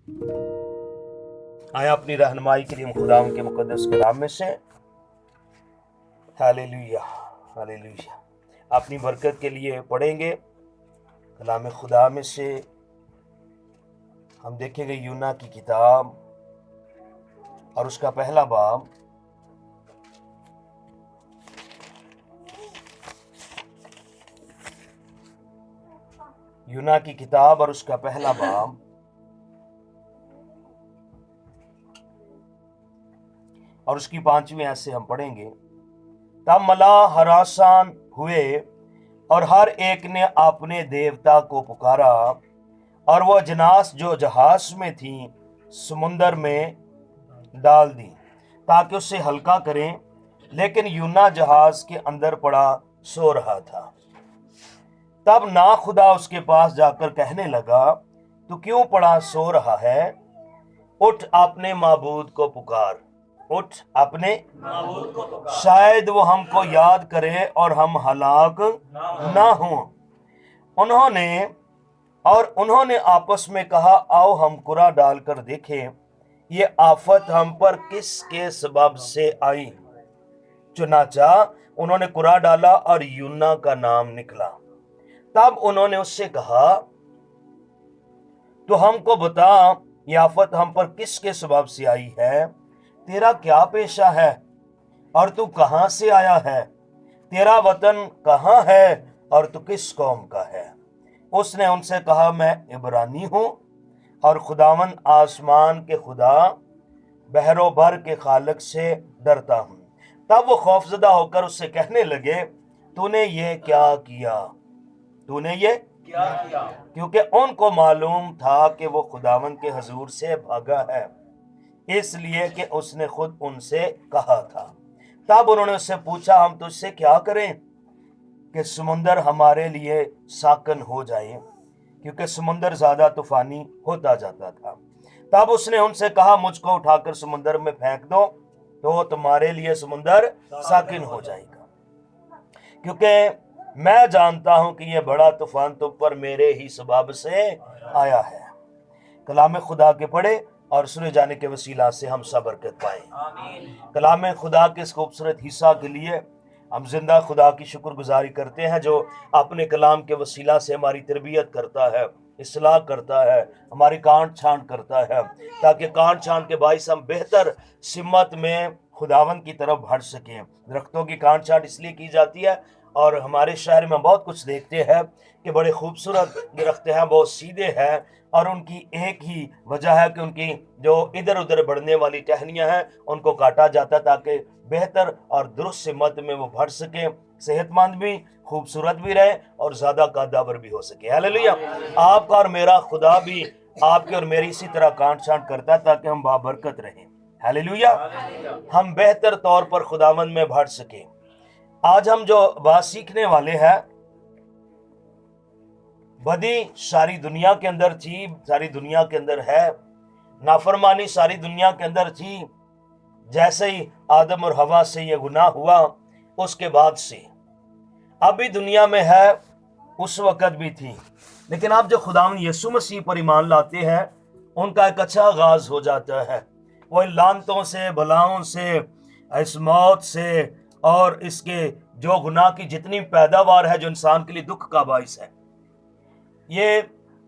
آیا اپنی رہنمائی کے لیے خداوند کے مقدس کلام میں سے ہاللیلویا ہاللیلویا اپنی برکت کے لیے پڑھیں گے کلام خدا میں سے۔ ہم دیکھیں گے یونا کی کتاب اور اس کا پہلا باب۔ یونا کی کتاب اور اس کا پہلا باب اور اس کی 5ویں آیت سے ہم پڑھیں گے۔ تب ملاح ہراسان ہوئے اور ہر ایک نے اپنے دیوتا کو پکارا، اور وہ اجناس جو جہاز میں تھیں سمندر میں ڈال دی تاکہ اسے ہلکا کریں، لیکن یونا جہاز کے اندر پڑا سو رہا تھا۔ تب ناخدا اس کے پاس جا کر کہنے لگا، تو کیوں پڑا سو رہا ہے؟ اٹھ اپنے معبود کو پکار، اٹھ اپنے معبود کو پکار، شاید وہ ہم کو یاد کرے اور ہم ہلاک نہ ہوں۔ انہوں نے آپس میں کہا، آؤ ہم قرعہ ڈال کر دیکھیں یہ آفت ہم پر کس کے سبب سے آئی۔ چنانچہ انہوں نے قرعہ ڈالا اور یونا کا نام نکلا۔ تب انہوں نے اس سے کہا، تو ہم کو بتا یہ آفت ہم پر کس کے سبب سے آئی ہے؟ تیرا کیا پیشہ ہے اور تو کہاں سے آیا ہے؟ تیرا وطن کہاں ہے اور تو کس قوم کا ہے؟ اس نے ان سے کہا، میں عبرانی ہوں اور خداوند آسمان کے خدا بحر و بر کے خالق سے ڈرتا ہوں۔ تب وہ خوفزدہ ہو کر اس سے کہنے لگے، تو نے یہ کیا کیا؟ تو نے یہ کیا کیا؟ کیونکہ ان کو معلوم تھا کہ وہ خداوند کے حضور سے بھاگا ہے، اس لیے کہ اس نے خود ان سے کہا تھا۔ تب انہوں نے اس سے پوچھا، ہم تجھ سے کیا کریں کہ سمندر ہمارے لیے ساکن ہو جائے، کیونکہ سمندر زیادہ طوفانی ہوتا جاتا تھا۔ تب اس نے ان سے کہا، مجھ کو اٹھا کر سمندر میں پھینک دو تو تمہارے لیے سمندر ساکن ہو جائے گا، کیونکہ میں جانتا ہوں کہ یہ بڑا طوفان تم پر میرے ہی سبب سے آیا ہے۔ کلام خدا کے پڑھے اور سنے جانے کے وسیلہ سے ہم سب برکت پائیں۔ کلام خدا کے اس خوبصورت حصہ کے لیے ہم زندہ خدا کی شکر گزاری کرتے ہیں، جو اپنے کلام کے وسیلہ سے ہماری تربیت کرتا ہے، اصلاح کرتا ہے، ہماری کانٹ چھانٹ کرتا ہے، تاکہ کانٹ چھانٹ کے باعث ہم بہتر سمت میں خداوند کی طرف بڑھ سکیں۔ درختوں کی کانٹ چھانٹ اس لیے کی جاتی ہے، اور ہمارے شہر میں بہت کچھ دیکھتے ہیں کہ بڑے خوبصورت درخت ہیں، بہت سیدھے ہیں، اور ان کی ایک ہی وجہ ہے کہ ان کی جو ادھر ادھر بڑھنے والی ٹہنیاں ہیں ان کو کاٹا جاتا ہے تاکہ بہتر اور درست سمت میں وہ بڑھ سکیں، صحت مند بھی، خوبصورت بھی رہے اور زیادہ قدور بھی ہو سکے۔ ہاللیلویا۔ آپ کا اور میرا خدا بھی آپ کے اور میری اسی طرح کانٹ چھانٹ کرتا ہے تاکہ ہم بابرکت رہیں۔ ہاللیلویا۔ ہم بہتر طور پر خداوند میں بڑھ سکیں۔ آج ہم جو بات سیکھنے والے ہیں، بدی ساری دنیا کے اندر تھی، ساری دنیا کے اندر ہے، نافرمانی ساری دنیا کے اندر تھی۔ جیسے ہی آدم اور حوا سے یہ گناہ ہوا، اس کے بعد سے اب بھی دنیا میں ہے، اس وقت بھی تھی، لیکن اب جو خداوند یسوع مسیح پر ایمان لاتے ہیں ان کا ایک اچھا آغاز ہو جاتا ہے۔ وہ ان لعنتوں سے، بلاؤں سے، اس موت سے اور اس کے جو گناہ کی جتنی پیداوار ہے جو انسان کے لیے دکھ کا باعث ہے، یہ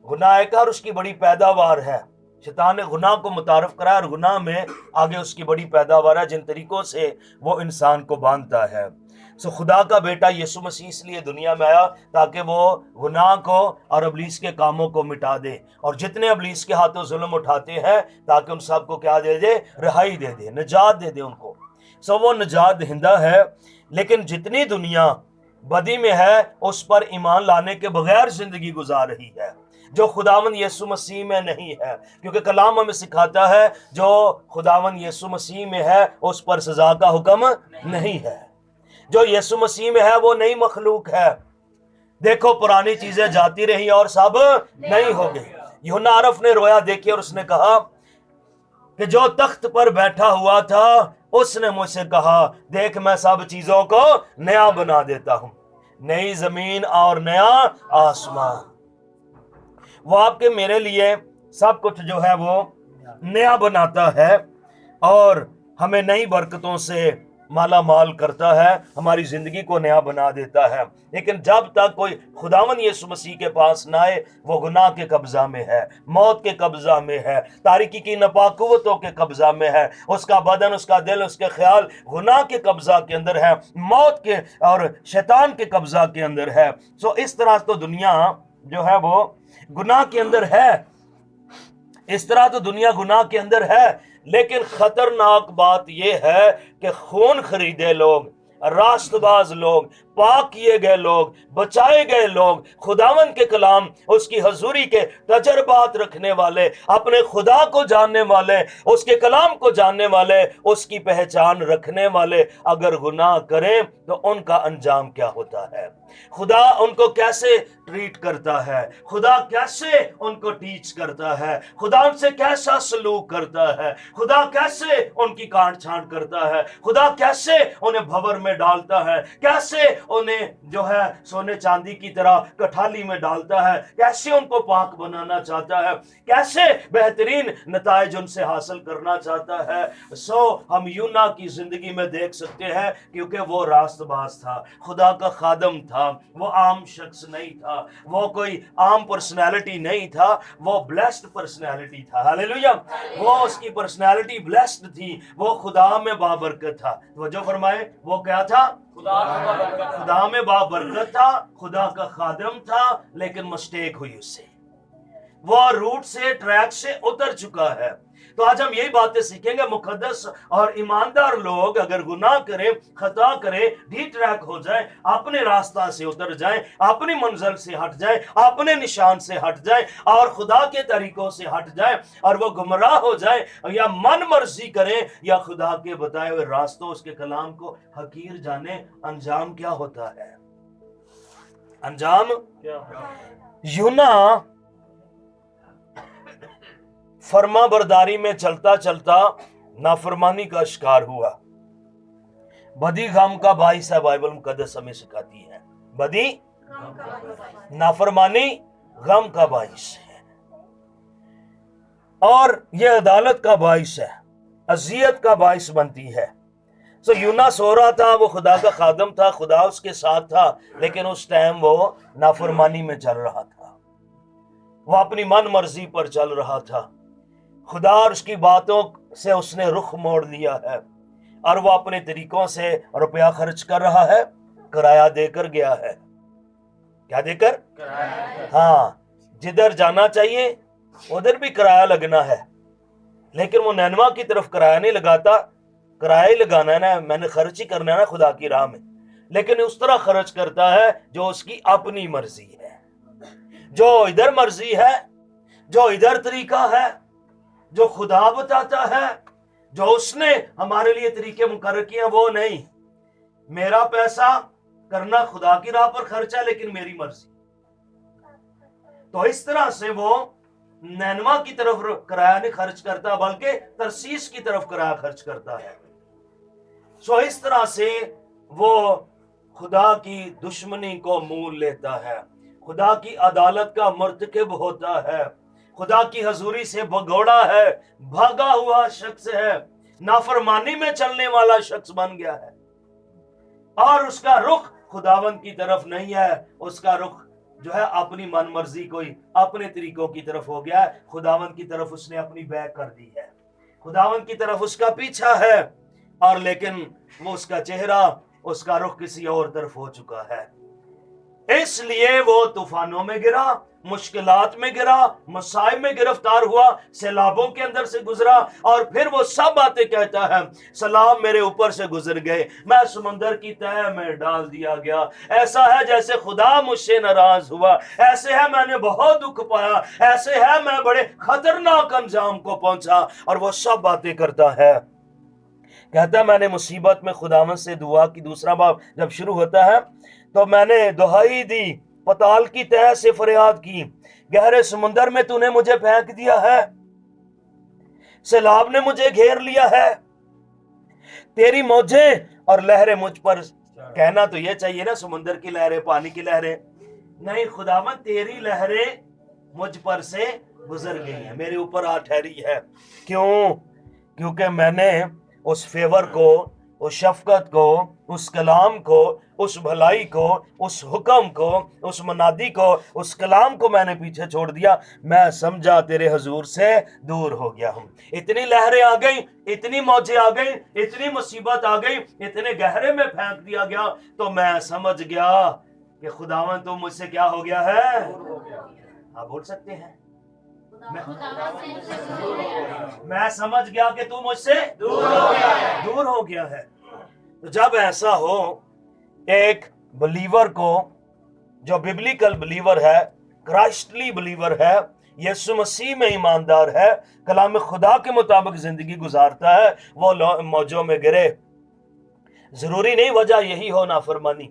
گناہ کا اور اس کی بڑی پیداوار ہے۔ شیطان نے گناہ کو متعارف کرایا اور گناہ میں آگے اس کی بڑی پیداوار ہے جن طریقوں سے وہ انسان کو باندھتا ہے۔ خدا کا بیٹا یسوع مسیح اس لیے دنیا میں آیا تاکہ وہ گناہ کو اور ابلیس کے کاموں کو مٹا دے، اور جتنے ابلیس کے ہاتھوں ظلم اٹھاتے ہیں تاکہ ان سب کو کیا دے دے؟ رہائی دے دے، نجات دے دے ان کو۔ وہ نجات دہندہ ہے، لیکن جتنی دنیا بدی میں ہے اس پر ایمان لانے کے بغیر زندگی گزار رہی ہے، جو خداوند یسوع مسیح میں نہیں ہے، کیونکہ کلام ہمیں سکھاتا ہے جو خداوند یسوع مسیح میں ہے اس پر سزا کا حکم نہیں ہے۔ جو یسوع مسیح میں ہے وہ نئی مخلوق ہے۔ دیکھو پرانی چیزیں جاتی رہی اور سب نہیں ہو گئی۔ یوحنا عرف نے رویا دیکھی اور اس نے کہا کہ جو تخت پر بیٹھا ہوا تھا اس نے مجھ سے کہا، دیکھ میں سب چیزوں کو نیا بنا دیتا ہوں، نئی زمین اور نیا آسمان۔ وہ آپ کے میرے لیے सब कुछ जो है वो नया बनाता है और हमें नई बरकतों से माला माल करता है, हमारी जिंदगी को नया बना देता है। लेकिन जब तक कोई खुदावन यीशु मसीह के पास ना आए, वो गुनाह के कब्जा में है, मौत के कब्जा में है, तारीकी की नापाकुवतों के कब्जा में है, उसका बदन, उसका दिल, उसके ख्याल गुनाह के कब्जा के अंदर है, मौत के और शैतान के कब्जा के अंदर है। सो इस तरह तो दुनिया जो है वो गुनाह के अंदर है, इस तरह तो दुनिया गुनाह के अंदर है। लेकिन खतरनाक बात यह है कि खून खरीदे लोग, रास्तबाज लोग, पाक किए गए लोग, बचाए गए लोग, खुदावन के कलाम, उसकी हजूरी के तजर्बात रखने वाले, अपने खुदा को जानने वाले, उसके कलाम को जानने वाले, उसकी पहचान रखने वाले अगर गुनाह करें तो उनका अंजाम क्या होता है, खुदा उनको कैसे ट्रीट करता है, खुदा कैसे उनको टीच करता है, खुदा उनसे कैसा सलूक करता है, खुदा कैसे उनकी काट छांट करता है, खुदा कैसे उन्हें भंवर में डालता है, कैसे उन्हें जो है सोने चांदी की तरह कठाली में डालता है, कैसे उनको पाक बनाना चाहता है, कैसे बेहतरीन नताइज उनसे हासिल करना चाहता है। सो हम यूना की जिंदगी में देख सकते हैं, क्योंकि वो रास्तबाज था, खुदा का खादम था, वो आम शख्स नहीं था, वो कोई आम पर्सनैलिटी नहीं था, वो ब्लेस्ड पर्सनैलिटी था। हालेलुया, वो उसकी पर्सनैलिटी ब्लेस्ड थी, वो खुदा में बाबरकत था। वो जो फरमाए वो क्या था, खुदा में बाबरकत था, खुदा का खादम था, लेकिन मिस्टेक हुई उससे, वो रूट से, ट्रैक से उतर चुका है। तो आज हम यही बातें सीखेंगे। मुकद्दस और ईमानदार लोग अगर गुनाह करें, खता करें, डी ट्रैक हो जाए, अपने रास्ता से उतर जाए, अपनी मंजिल से हट जाए, अपने निशान से हट जाए और खुदा के तरीकों से हट जाए और वो गुमराह हो जाए या मन मर्जी करें या खुदा के बताए हुए रास्तों, उसके कलाम को हकीर जाने, अंजाम क्या होता है, अंजाम यूना फर्मा बरदारी में चलता चलता नाफरमानी का शिकार हुआ। बदी गम का बाइस है, बाइबल मुकद्दस हमें सिखाती है। बदी नाफरमानी गम का बाइस है और यह अदालत का बाइस है, अजियत का बाइस बनती है। सो यूना सो रहा था, वो खुदा का खादम था, खुदा उसके साथ था, लेकिन उस टाइम वो नाफरमानी में चल रहा था, वो अपनी मन मर्जी पर चल रहा था। खुदा और उसकी बातों से उसने रुख मोड़ लिया है और वो अपने तरीकों से रुपया खर्च कर रहा है, किराया देकर गया है। क्या देकर? हाँ, जिधर जाना चाहिए उधर भी किराया लगना है, लेकिन वो नैनवा की तरफ किराया नहीं लगाता। किराया ही लगाना है ना, मैंने खर्च ही करना है ना खुदा की राह में, लेकिन उस तरह खर्च करता है जो उसकी अपनी मर्जी है, जो इधर मर्जी है, जो इधर तरीका है, जो खुदा बताता है, जो उसने हमारे लिए तरीके मुकर्रर किए हैं, वो नहीं। मेरा पैसा करना खुदा की राह पर खर्चा, लेकिन मेरी मर्जी। तो इस तरह से वो नैनवा की तरफ किराया नहीं खर्च करता, बल्कि तरसीस की तरफ किराया खर्च करता है। सो इस तरह से वो खुदा की दुश्मनी को मोल लेता है, खुदा की अदालत का मुर्तकिब होता है, खुदा की हजूरी से भगोड़ा है, भागा हुआ शख्स है, नाफरमानी में चलने वाला शख्स बन गया है और उसका रुख खुदावंद की तरफ नहीं है, उसका रुख जो है अपनी मन मर्जी, कोई अपने तरीकों की तरफ हो गया है। खुदावंद की तरफ उसने अपनी बैक कर दी है, खुदावंद की तरफ उसका पीछा है, और लेकिन वो उसका चेहरा, उसका रुख किसी और तरफ हो चुका है। इसलिए वो तूफानों में गिरा, मुश्किलात में गिरा, मसाइब में गिरफ्तार हुआ, सैलाबों के अंदर से गुजरा और फिर वो सब बातें कहता है। सलाब मेरे ऊपर से गुजर गए, मैं समुंदर की तह में डाल दिया गया, ऐसा है जैसे खुदा मुझसे नाराज हुआ, ऐसे है मैंने बहुत दुख पाया, ऐसे है मैं बड़े खतरनाक अंजाम को पहुंचा। और वो सब बातें करता है, कहता है मैंने मुसीबत में खुदावंद से दुआ की। दूसरा बाब जब शुरू होता है तो मैंने दुहाई दी, पताल की तह से फरियाद की, गहरे समुंदर में तूने मुझे फेंक दिया है, सैलाब ने मुझे घेर लिया है, तेरी मौजें और लहरें मुझ पर। कहना तो ये चाहिए ना समुंदर की लहरें, पानी की लहरें, नहीं खुदावंद तेरी लहरें मुझ पर से गुजर गई हैं, मेरे ऊपर आ ठहरी है। क्यों? क्योंकि मैंने उस फेवर को, उस शफकत को, उस कलाम को, उस भलाई को, उस हुक्म को, उस मनादी को, उस कलाम को मैंने पीछे छोड़ दिया। मैं समझा तेरे हुजूर से दूर हो गया हूँ। इतनी लहरें आ गई, इतनी मौजें आ गई, इतनी मुसीबत आ गई, इतने गहरे में फेंक दिया गया, तो मैं समझ गया कि खुदावन तो मुझसे क्या हो गया है। आप बोल सकते हैं, मैं समझ गया कि तू मुझसे दूर हो गया है। तो जब ऐसा हो, एक बिलीवर को, जो बिब्लिकल बिलीवर है, क्राइस्टली बिलीवर है, यीशु मसीह में ईमानदार है, कलाम खुदा के मुताबिक जिंदगी गुजारता है, वो मौजों में गिरे। जरूरी नहीं वजह यही हो नाफरमानी,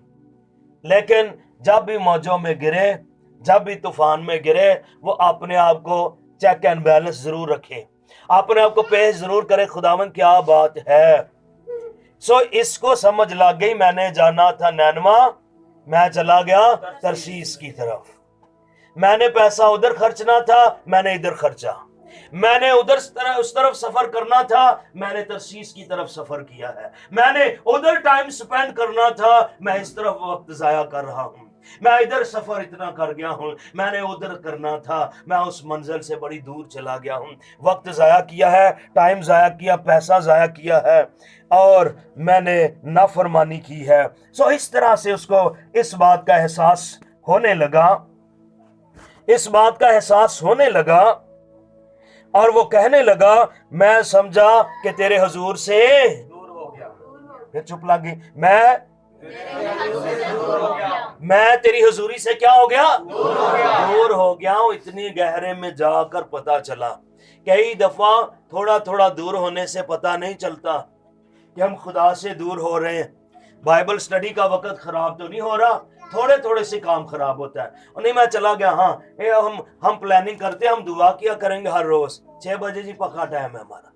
लेकिन जब भी मौजों में गिरे, जब भी तूफान में गिरे, वो अपने आप को चेक एंड बैलेंस जरूर रखे, अपने आप को पेश जरूर करे, खुदावन क्या बात है। सो इसको समझ लग गई, मैंने जाना था नैनवा, मैं चला गया तरशीस की तरफ। मैंने पैसा उधर खर्चना था, मैंने इधर खर्चा। मैंने उधर उस तरफ सफर करना था, मैंने तरशीस की तरफ सफर किया है। मैंने उधर टाइम स्पेंड करना था, मैं इस तरफ वक्त जाया कर रहा हूं। मैं इधर सफर इतना कर गया हूं, मैंने उधर करना था, मैं उस मंजिल से बड़ी दूर चला गया हूं। वक्त जाया किया है, टाइम जाया किया, पैसा जाया किया है, और मैंने नाफरमानी की है। सो इस तरह से उसको इस बात का एहसास होने लगा, इस बात का एहसास होने लगा, और वो कहने लगा, मैं समझा कि तेरे हुजूर से दूर हो गया। फिर चुप लगी, मैं तेरी हुजूरी से क्या हो गया? दूर हो गया हूं। इतनी गहरे में जाकर पता चला। कई दफा थोड़ा थोड़ा दूर होने से पता नहीं चलता कि हम खुदा से दूर हो रहे हैं। बाइबल स्टडी का वक्त खराब तो नहीं हो रहा, थोड़े थोड़े से काम खराब होता है। और नहीं मैं चला गया, हाँ हम प्लानिंग करते हैं, हम दुआ किया करेंगे हर रोज। 6 बजे जी पक्का टाइम है हमारा,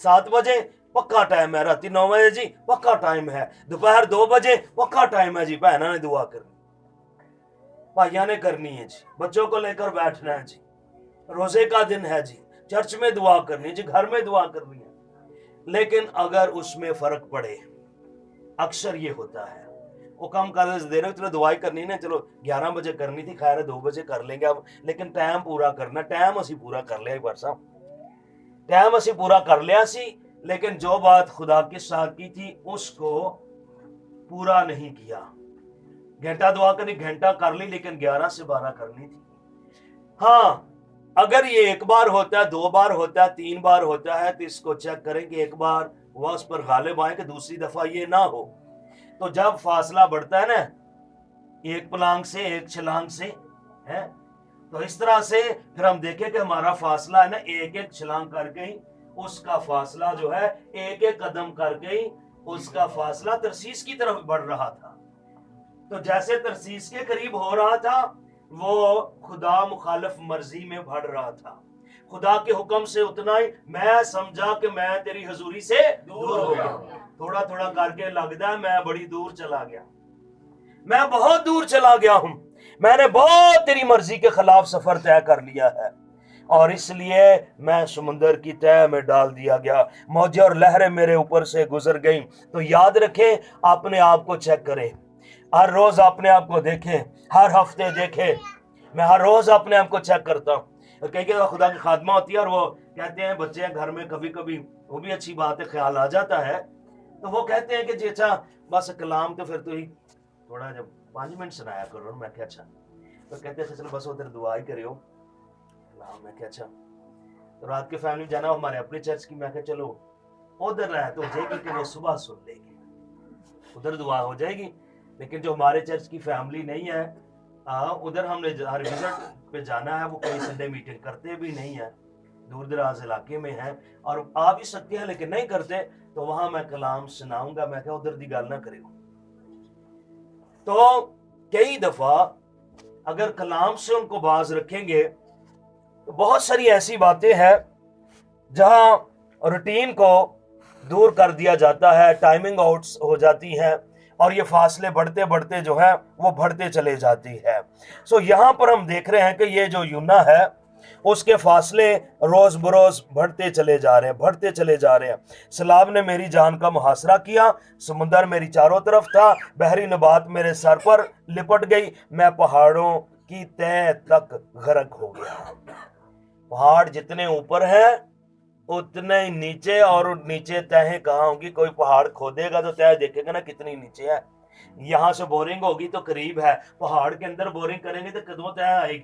7 बजे पक्का टाइम है, रात 9 बजे जी पक्का टाइम है, दोपहर 2 बजे पक्का टाइम है जी, बहना ने दुआ करनी, भाइया ने करनी है जी, बच्चों को लेकर बैठना है जी, रोजे का दिन है जी, चर्च में दुआ करनी है जी, घर में दुआ करनी है। लेकिन अगर उसमें फर्क पड़े, अक्सर ये होता है, वो कम कर दे रहे हो, चलो दुआई करनी ना, चलो 11 बजे करनी थी, खैर 2 बजे कर लेंगे अब, लेकिन टाइम पूरा करना, टाइम असी पूरा कर लिया, एक बार साहब टाइम असी पूरा कर लिया सी, लेकिन जो बात खुदा के साथ की थी उसको पूरा नहीं किया। घंटा दुआ करनी, घंटा कर ली, लेकिन 11 से 12 करनी थी। हाँ, अगर ये एक बार होता है, 2 बार होता है, 3 बार होता है, तो इसको चेक करें कि एक बार वह उस पर गालिब आए कि दूसरी दफा ये ना हो। तो जब फासला बढ़ता है ना, एक पलांग से एक छलांग से है, तो इस तरह से फिर हम देखें कि हमारा फासला है ना, एक एक छलांग करके ही उसका फासला जो है, एक एक कदम करके ही उसका फासला तरसीस की तरफ बढ़ रहा था। तो जैसे तरसीस के करीब हो रहा था, वो खुदा मुखालिफ मर्जी में बढ़ रहा था। खुदा के हुक्म से उतना ही मैं समझा कि मैं तेरी हजूरी से दूर हो गया। थोड़ा थोड़ा करके लगता है मैं बड़ी दूर चला गया, मैं बहुत दूर चला गया हूं, मैंने बहुत तेरी मर्जी के खिलाफ सफर तय कर लिया है, और इसलिए मैं समुंदर की तह में डाल दिया गया, मौजें और लहरें मेरे ऊपर से गुजर गईं। तो याद रखें, अपने आप को चेक करें, हर रोज अपने आप को देखें, हर हफ्ते देखें। मैं हर रोज अपने आप को चेक करता हूँ। कई कई खुदा की खादमा होती है, और वो कहते हैं बच्चे हैं घर में, कभी कभी वो भी अच्छी बात है, ख्याल आ जाता है, तो वो कहते हैं कि जी अच्छा बस कलाम तो फिर तो ही थोड़ा जब 5 मिनट सुनाया करो। मैं क्या अच्छा, तो कहते हैं चलो बस उधर दुआ ही करियो। मैं क्या अच्छा, तो रात के फैमिली जाना हमारे अपने चर्च की, मैं क्या चलो उधर रह तो हो जाएगी कि वो सुबह सुन लेगी, उधर दुआ हो जाएगी। लेकिन जो हमारे चर्च की फैमिली नहीं है, उधर हमने हर विजिट पे जाना है, वो कोई संडे मीटिंग करते भी नहीं है, दूर दराज इलाके में है, और आ भी सकते हैं लेकिन नहीं करते, तो वहां मैं कलाम सुनाऊंगा। मैं क्या उधर दी गल ना करेगा। तो कई दफा अगर कलाम से उनको बाज रखेंगे, तो बहुत सारी ऐसी बातें हैं जहां रूटीन को दूर कर दिया जाता है, टाइमिंग आउट्स हो जाती हैं, और ये फासले बढ़ते बढ़ते जो है वो बढ़ते चले जाती है। सो यहाँ पर हम देख रहे हैं कि ये जो यूना है, उसके फासले रोज बरोज बढ़ते चले जा रहे हैं, बढ़ते चले जा रहे हैं। सैलाब ने मेरी जान का मुहासरा किया, समुंदर मेरी चारों तरफ था, बहरी नबात मेरे सर पर लिपट गई, मैं पहाड़ों की तह तक गर्क हो गया। पहाड़ जितने ऊपर है उतने ही नीचे, और नीचे तहें कहाँ होंगी? कोई पहाड़ खोदेगा तो तह देखेगा ना कितनी नीचे है। यहाँ से बोरिंग होगी तो करीब है, पहाड़ के अंदर बोरिंग करेंगे तो कदों तह आएगी।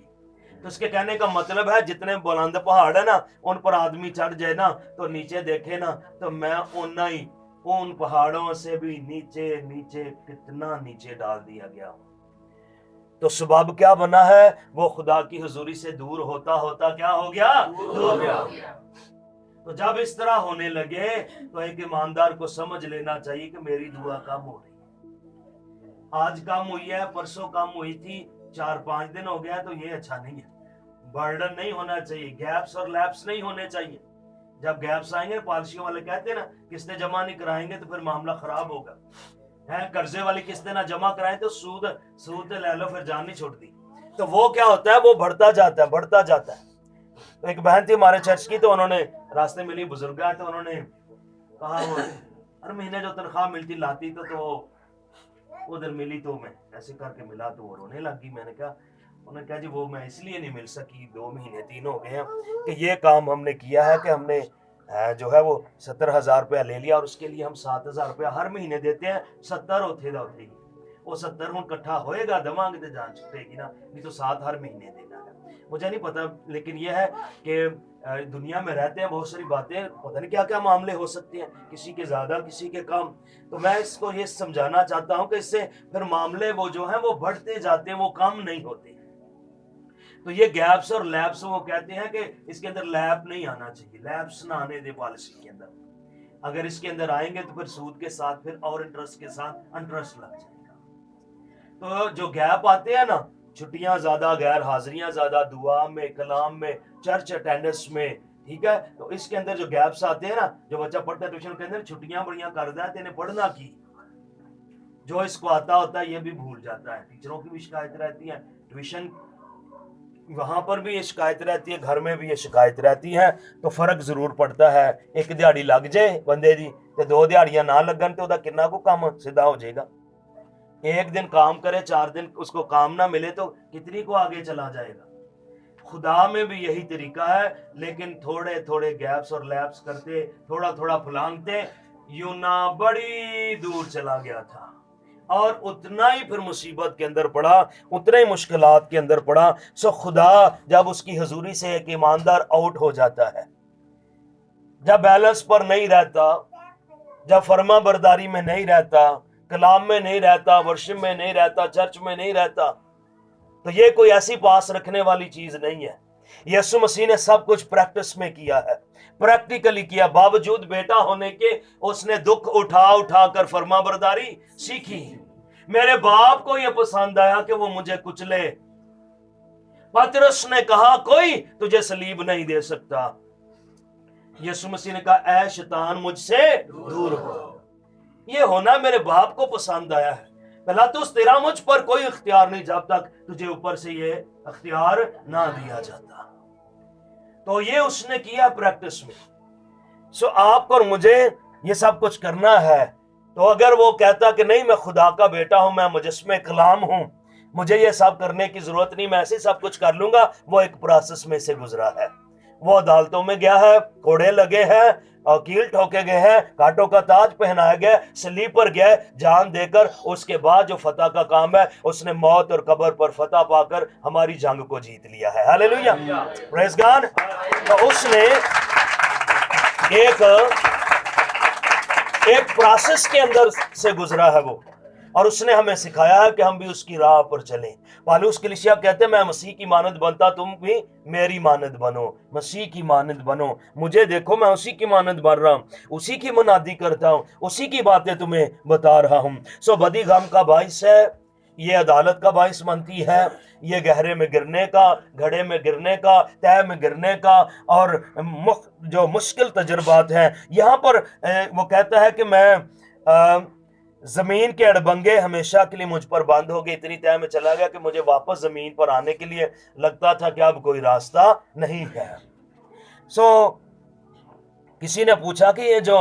तो इसके कहने का मतलब है जितने बुलंद पहाड़ है ना, उन पर आदमी चढ़ जाए ना तो नीचे देखे ना, तो मैं उतना ही उन पहाड़ों से भी नीचे नीचे, कितना नीचे डाल दिया गया। तो सबब क्या बना है? वो खुदा की हुजूरी से दूर होता होता क्या हो गया? दूर हो गया। तो जब इस तरह होने लगे तो एक ईमानदार को समझ लेना चाहिए कि मेरी दुआ कम हो रही है। आज कम हुई है, परसों कम हुई थी, 4-5 दिन हो गया, तो ये अच्छा नहीं है। बर्डन नहीं होना चाहिए, गैप्स और लैप्स नहीं होने चाहिए। जब गैप्स आएंगे, पॉलिसियों वाले कहते हैं ना, किस्तें जमा नहीं कराएंगे तो फिर मामला खराब होगा। है कर्जे वाली किस्तें ना जमा कराएं तो सूद ले लो, फिर जान नहीं छूटती। तो वो क्या होता है, वो बढ़ता जाता है, बढ़ता जाता है। तो एक बहन थी हमारे चर्च की, तो उन्होंने रास्ते मिली, बुजुर्ग है, तो उन्होंने कहा वो हर महीने जो तनख्वाह मिलती लाती तो उधर मिली, तो मैं ऐसे करके मिला, तो वो रोने लगी। मैंने कहा, उन्होंने कहा जी वो मैं इसलिए नहीं मिल सकी, 2 महीने 3 हो गए हैं कि ये काम हमने किया है कि हमने जो है वो 70,000 रुपया ले लिया, और उसके लिए हम 7,000 रुपया हर महीने देते हैं। 70 होते ही वो 70 हूँ इकट्ठा होएगा, दमांग तो जान छुटेगी ना, नहीं तो 7 हर महीने देना है। मुझे नहीं पता, लेकिन यह है कि दुनिया में रहते हैं, बहुत सारी बातें, पता नहीं क्या क्या मामले हो सकते हैं, किसी के ज्यादा किसी के कम। तो मैं इसको ये समझाना चाहता हूँ कि इससे फिर मामले वो जो हैं वो बढ़ते जाते हैं, वो कम नहीं होते। तो ये गैप्स और लैप्स, वो कहते हैं कि इसके अंदर लैप नहीं आना चाहिए, लैप्स ना आने दे पॉलिसी के अंदर। अगर इसके अंदर आएंगे तो फिर सूद के साथ फिर और इंटरेस्ट के साथ इंटरेस्ट लग जाएगा। तो जो गैप आते हैं ना, छुट्टियां ज्यादा, गैर हाजिरियां ज्यादा, दुआ में, कलाम में, चर्च अटेंडेंस में, ठीक है, तो इसके अंदर जो गैप्स आते हैं ना, जो बच्चा पढ़ता है ट्यूशन के अंदर, छुट्टियां बड़ियां करता है, तेने पढ़ना की, जो इसको आता होता है ये भी भूल जाता है। टीचरों की भी शिकायत रहती है, ट्यूशन वहां पर भी ये शिकायत रहती है, घर में भी ये शिकायत रहती है। तो फर्क जरूर पड़ता है। एक दिहाड़ी लग जाए बंदे दी ते 2 दिहाड़ियां ना लगन तो कितना को काम सीधा हो जाएगा। एक दिन काम करे, 4 दिन उसको काम ना मिले तो कितनी को आगे चला जाएगा। खुदा में भी यही तरीका है, लेकिन थोड़े थोड़े गैप्स और लैप्स करते, थोड़ा थोड़ा फुलांगते, यूना बड़ी दूर चला गया था, और उतना ही फिर मुसीबत के अंदर पड़ा, उतने ही मुश्किलात के अंदर पड़ा। सो खुदा जब उसकी हजूरी से एक ईमानदार आउट हो जाता है, जब बैलेंस पर नहीं रहता, जब फर्मा बरदारी में नहीं रहता, कलाम में नहीं रहता, वर्शिप में नहीं रहता, चर्च में नहीं रहता, तो ये कोई ऐसी पास रखने वाली चीज नहीं है। यीशु मसीह ने सब कुछ प्रैक्टिस में किया है, प्रैक्टिकली किया। बावजूद बेटा होने के उसने दुख उठा उठा कर फर्मा बरदारी सीखी। मेरे बाप को यह पसंद आया कि वो मुझे कुचले। पतरस ने कहा कोई तुझे सलीब नहीं दे सकता। यीशु मसीह ने कहा ऐ शैतान मुझसे दूर हो। ये होना मेरे बाप को पसंद आया है। पिलातुस तेरा मुझ पर कोई इख्तियार नहीं जब तक तुझे ऊपर से ये इख्तियार ना दिया जाता। तो ये उसने किया प्रैक्टिस में। सो आपको और मुझे ये सब कुछ करना है। तो अगर वो कहता कि नहीं मैं खुदा का बेटा हूं, मैं मुजस्मे कलाम हूं, मुझे ये सब करने की जरूरत नहीं, मैं ऐसे सब कुछ कर लूंगा, वो एक प्रोसेस में से गुजरा है। वो अदालतों में गया है, कोड़े लगे हैं, कील ठोके गए हैं, कांटों का ताज पहनाया गया, सलीब पर गया जान देकर। उसके बाद जो फतह का काम है, उसने मौत और कब्र पर फतह पाकर हमारी जंग को जीत लिया है। Hallelujah, praise God. तो उसने एक प्रोसेस के अंदर से गुजरा है वो, और उसने हमें सिखाया है कि हम भी उसकी राह पर चलें। पौलुस कलीसिया कहते हैं मैं मसीह की मानद बनता, तुम भी मेरी मानद बनो, मसीह की मानद बनो। मुझे देखो, मैं उसी की मानद बन रहा हूँ, उसी की मुनादी करता हूँ, उसी की बातें तुम्हें बता रहा हूँ। सो बदी गम का बाइस है, ये अदालत का बाइस बनती है, ये गहरे में गिरने का, घड़े में गिरने का, तह में गिरने का, और जो मुश्किल तजुर्बात हैं। यहाँ पर वो कहता है कि मैं زمین کے اڑبنگے ہمیشہ کے لیے مجھ پر بند ہو گئے، اتنی طے میں چلا گیا کہ مجھے واپس زمین پر آنے کے لیے لگتا تھا کہ اب کوئی راستہ نہیں ہے۔ کسی نے پوچھا کہ یہ جو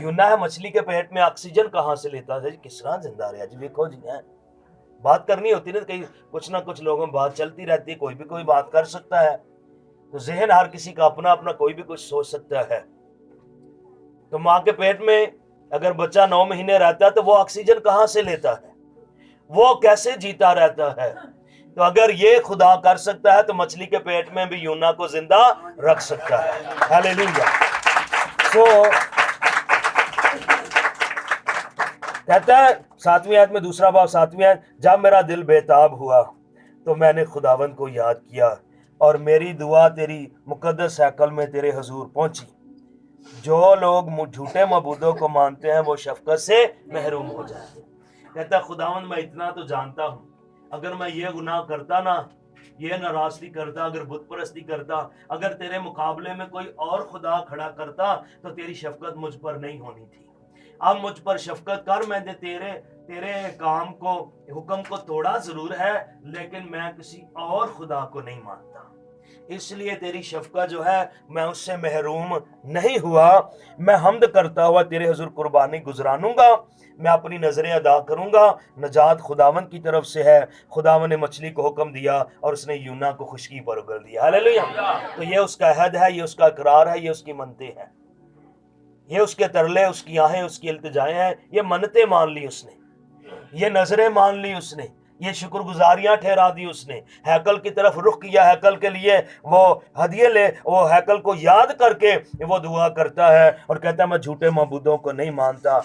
یونا ہے مچھلی کے پیٹ میں آکسیجن کہاں سے لیتا تھا؟ جی کس طرح زندہ رہا؟ جی دیکھو جی ہے، بات کرنی ہوتی نا، کہیں کچھ نہ کچھ لوگوں میں بات چلتی رہتی ہے، کوئی بھی کوئی بات کر سکتا ہے، تو ذہن ہر کسی کا اپنا اپنا، کوئی بھی کچھ سوچ سکتا ہے۔ تو ماں کے پیٹ میں اگر بچہ 9 مہینے رہتا ہے تو وہ آکسیجن کہاں سے لیتا ہے؟ وہ کیسے جیتا رہتا ہے؟ تو اگر یہ خدا کر سکتا ہے تو مچھلی کے پیٹ میں بھی یونا کو زندہ رکھ سکتا ہے۔ ہاللیلویا۔ کہتا ہے 7ویں آیت میں، دوسرا باب 7ویں آیت، جب میرا دل بےتاب ہوا تو میں نے خداوند کو یاد کیا اور میری دعا تیری مقدس ہیکل میں تیرے حضور پہنچی۔ جو لوگ جھوٹے معبودوں کو مانتے ہیں وہ شفقت سے محروم ہو جائیں۔ کہتا ہے خداوند میں اتنا تو جانتا ہوں، اگر میں یہ گناہ کرتا نا، یہ ناراضگی کرتا، اگر بت پرستی کرتا، اگر تیرے مقابلے میں کوئی اور خدا کھڑا کرتا تو تیری شفقت مجھ پر نہیں ہونی تھی۔ اب مجھ پر شفقت کر، میں نے تیرے کام کو، حکم کو توڑا ضرور ہے، لیکن میں کسی اور خدا کو نہیں مانتا، اس لیے تیری شفقت جو ہے میں اس سے محروم نہیں ہوا۔ میں حمد کرتا ہوا تیرے حضور قربانی گزرانوں گا، میں اپنی نظریں ادا کروں گا، نجات خداوند کی طرف سے ہے۔ خداوند نے مچھلی کو حکم دیا اور اس نے یونا کو خشکی پر اگل دیا۔ ہاللیلویا۔ تو یہ اس کا عہد ہے، یہ اس کا اقرار ہے، یہ اس کی منتیں ہیں، یہ اس کے ترلے، اس کی آہیں، اس کی التجائیں ہیں۔ یہ منتیں مان لی اس نے، یہ نظریں مان لی اس نے، یہ شکر گزاریاں ٹھہرا دی اس نے، ہیکل کی طرف رخ کیا، ہیکل کے لیے وہ ہدیے لے، وہ ہیکل کو یاد کر کے وہ دعا کرتا ہے اور کہتا ہے میں جھوٹے معبودوں کو نہیں مانتا۔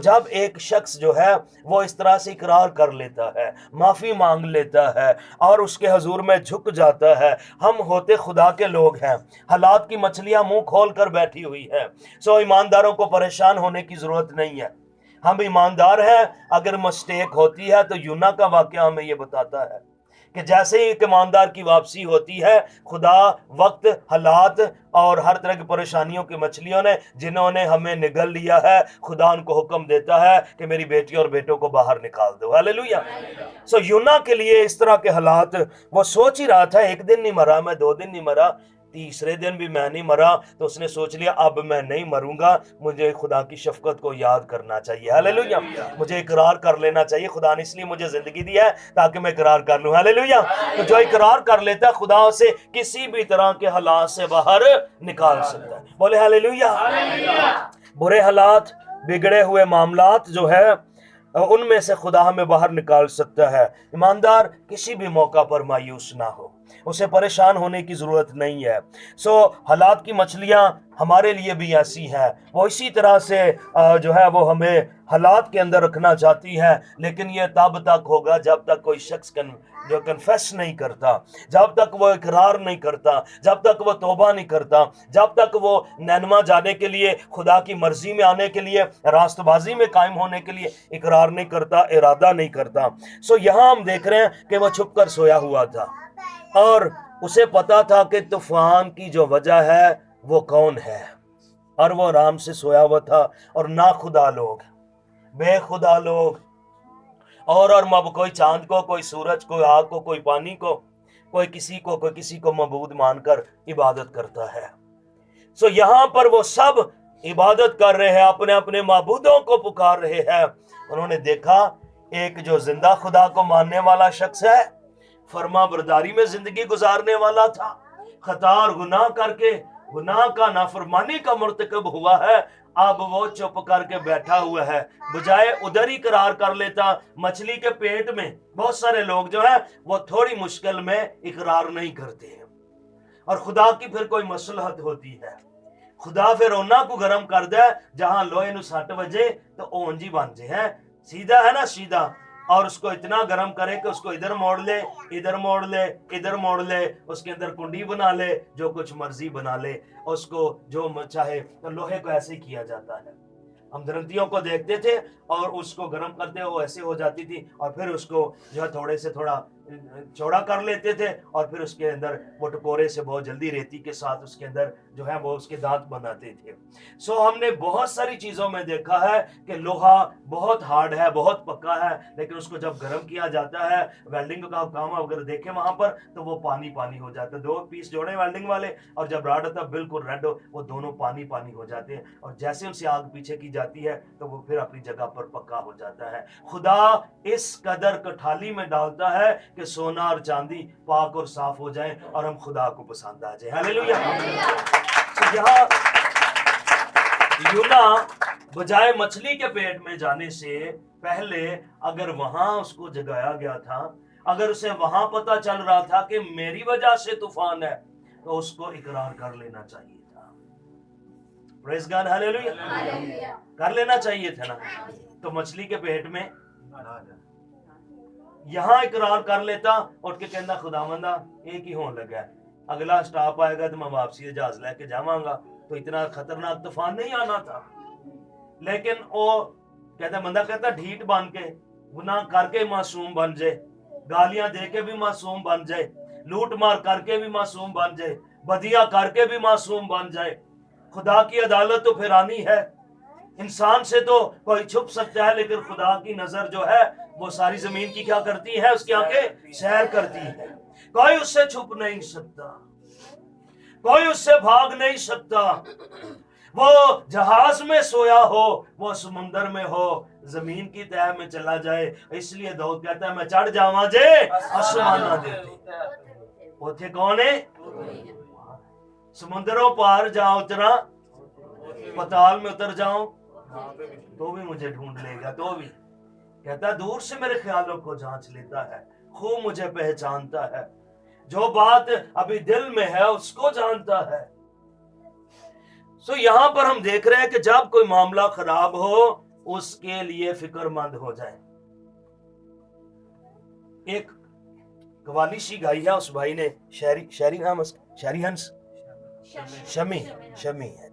جب ایک شخص جو ہے وہ اس طرح سے اقرار کر لیتا ہے، معافی مانگ لیتا ہے اور اس کے حضور میں جھک جاتا ہے، ہم ہوتے خدا کے لوگ ہیں، حالات کی مچھلیاں منہ کھول کر بیٹھی ہوئی ہیں، ایمانداروں کو پریشان ہونے کی ضرورت نہیں ہے، ہم ایماندار ہیں۔ اگر مسٹیک ہوتی ہے تو یونا کا واقعہ ہمیں یہ بتاتا ہے کہ جیسے ہی ایک ایماندار کی واپسی ہوتی ہے، خدا وقت، حالات اور ہر طرح کی پریشانیوں کی مچھلیوں نے جنہوں نے ہمیں نگل لیا ہے، خدا ان کو حکم دیتا ہے کہ میری بیٹیوں اور بیٹوں کو باہر نکال دو۔ ہاللیلویا۔ یونا کے لیے اس طرح کے حالات، وہ سوچ ہی رہا تھا ایک دن نہیں مرا میں، 2 دن نہیں مرا، تیسرے دن بھی میں نہیں مرا، تو اس نے سوچ لیا اب میں نہیں مروں گا، مجھے خدا کی شفقت کو یاد کرنا چاہیے۔ ہاللیلویا۔ مجھے اقرار کر لینا چاہیے، خدا نے اس لیے مجھے زندگی دی ہے تاکہ میں اقرار کر لوں۔ ہاللیلویا۔ تو جو اقرار کر لیتا ہے خدا اسے کسی بھی طرح کے حالات سے باہر نکال سکتا ہے۔ بولے ہاللیلویا۔ برے حالات، بگڑے ہوئے معاملات جو ہے ان میں سے خدا ہمیں باہر نکال سکتا ہے۔ ایماندار کسی بھی موقع پر مایوس نہ ہو، اسے پریشان ہونے کی ضرورت نہیں ہے۔ حالات کی مچھلیاں ہمارے لیے بھی ایسی ہیں، وہ اسی طرح سے جو ہے وہ ہمیں حالات کے اندر رکھنا چاہتی ہے، لیکن یہ تب تک ہوگا جب تک کوئی شخص جو کنفیس نہیں کرتا، جب تک وہ اقرار نہیں کرتا، جب تک وہ توبہ نہیں کرتا، جب تک وہ نینوا جانے کے لیے، خدا کی مرضی میں آنے کے لیے، راست بازی میں قائم ہونے کے لیے اقرار نہیں کرتا، ارادہ نہیں کرتا۔ یہاں ہم دیکھ رہے ہیں کہ وہ چھپ کر سویا ہوا تھا اور اسے پتا تھا کہ طوفان کی جو وجہ ہے وہ کون ہے، اور وہ آرام سے سویا ہوا تھا، اور نا خدا لوگ، بے خدا لوگ، اور کوئی چاند کو، کوئی سورج کو، آگ کو، کوئی پانی کو، کوئی کسی کو معبود مان کر عبادت کرتا ہے۔ یہاں پر وہ سب عبادت کر رہے ہیں، اپنے اپنے معبودوں کو پکار رہے ہیں۔ انہوں نے دیکھا ایک جو زندہ خدا کو ماننے والا شخص ہے، فرما برداری میں زندگی گزارنے والا تھا، خطا اور گناہ کر کے گناہ کا نافرمانی کا مرتکب ہوا ہے، اب وہ چپ کر کے بیٹھا ہوا ہے، بجائے ادھر ہی قرار کر لیتا۔ مچھلی کے پیٹ میں بہت سارے لوگ جو ہیں وہ تھوڑی مشکل میں اقرار نہیں کرتے ہیں، اور خدا کی پھر کوئی مصلحت ہوتی ہے، خدا پھر اونا کو گرم کر دے، جہاں لوہے نو 60 بجے تو اونجی بن جے ہیں، سیدھا ہے نا سیدھا، اور اس کو اتنا گرم کرے کہ اس کو ادھر موڑ لے، ادھر موڑ لے، ادھر موڑ لے، اس کے اندر کنڈی بنا لے، جو کچھ مرضی بنا لے، اس کو جو چاہے۔ تو لوہے کو ایسے کیا جاتا ہے، ہم درندیوں کو دیکھتے تھے اور اس کو گرم کرتے وہ ایسے ہو جاتی تھی، اور پھر اس کو جو ہے تھوڑے سے تھوڑا चौड़ा कर लेते थे और फिर उसके अंदर वो टकोरे से बहुत जल्दी रेती के साथ उसके अंदर जो है वो उसके दांत बनाते थे। सो हमने बहुत सारी चीज़ों में देखा है कि लोहा बहुत हार्ड है, बहुत पक्का है, लेकिन उसको जब गर्म किया जाता है, वेल्डिंग का काम अगर देखें वहाँ पर, तो वो पानी पानी हो जाता है। दो पीस जोड़े वेल्डिंग वाले और जब राड होता है बिल्कुल रेड हो, वो दोनों पानी पानी हो जाते हैं और जैसे उनसे आग पीछे की जाती है तो वो फिर अपनी जगह पर पक्का हो जाता है। खुदा इस कदर कठाली में डालता है कि सोना और चांदी पाक और साफ हो जाए और हम खुदा को पसंद आ जाए। हालेलुया। तो यहाँ यूना बजाय मछली के पेट में जाने से पहले अगर वहां उसको जगाया गया था, अगर उसे वहां पता चल रहा था कि मेरी वजह से तूफान है, तो उसको इकरार कर लेना चाहिए था। Praise God, hallelujah. कर लेना चाहिए था ना, तो मछली के पेट में यहां इकरार कर लेता, उठ के कहना खुदावंदा एक ही होने लगा है, अगला स्टॉप आएगा तो मैं वापसी जहाज लेके जावांगा, तो इतना खतरनाक तूफान नहीं आना था। लेकिन वो कहता, बंदा कहता ढीठ बन के गुनाह करके मासूम बन जाए, गालियां दे के भी मासूम बन जाए, लूट मार करके भी मासूम बन जाए, बदिया करके भी मासूम बन जाए, खुदा की अदालत तो फिर आनी है। इंसान से तो कोई छुप सकता है, लेकिन खुदा की नजर जो है वो सारी जमीन की क्या करती है, उसकी आंखें सैर करती है। कोई उससे छुप नहीं सकता, कोई उससे भाग नहीं सकता। वो जहाज में सोया हो, वो समुंदर में हो, जमीन की तह में चला जाए, इसलिए दाऊद कहता है मैं चढ़ जावा जे आसमाना देते। उथे कौन है? समुद्रों पार जा उतरा, पताल में उतर जाऊं तो भी मुझे ढूंढ लेगा। तो भी कहता दूर से मेरे ख्यालों को जांच लेता है, खूब मुझे पहचानता है, जो बात अभी दिल में है उसको जानता है। सो यहां पर हम देख रहे हैं कि जब कोई मामला खराब हो उसके लिए फिक्रमंद हो जाए। एक कवाली सी गाई है उस भाई ने, शहरी नाम शहरी हंस, शमी है,